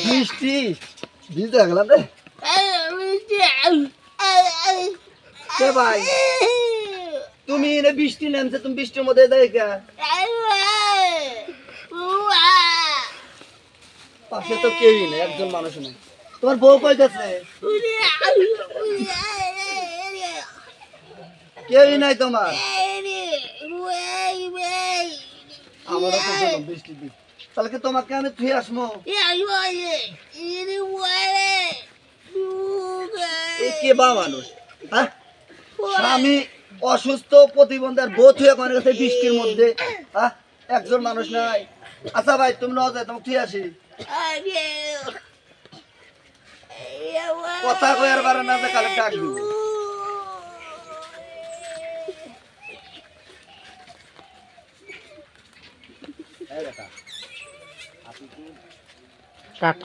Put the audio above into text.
বৃষ্টি ভিজে গেলাম রে ভাই তুমি বৃষ্টি নামছে তুমি বৃষ্টির মধ্যে দেখা পাশে তো কেউই নেই একজন মানুষ নেই তোমার বউ কই গেছে কেউই নাই তোমার আমারও তো বৃষ্টি দিই তাহলে কি তোমাকে আমি ধুয়ে আসবো কে বা মানুষ হ্যাঁ স্বামী অসুস্থ প্রতিবন্ধী আর বউ থুয়ে আমার কাছে বৃষ্টির মধ্যে হ্যাঁ একজন মানুষ নাই আচ্ছা ভাই তুমি ন যায় তোমাকে থুয়ে আসি কথা কয়ার বারে না যে কালে ডাক দিব কাট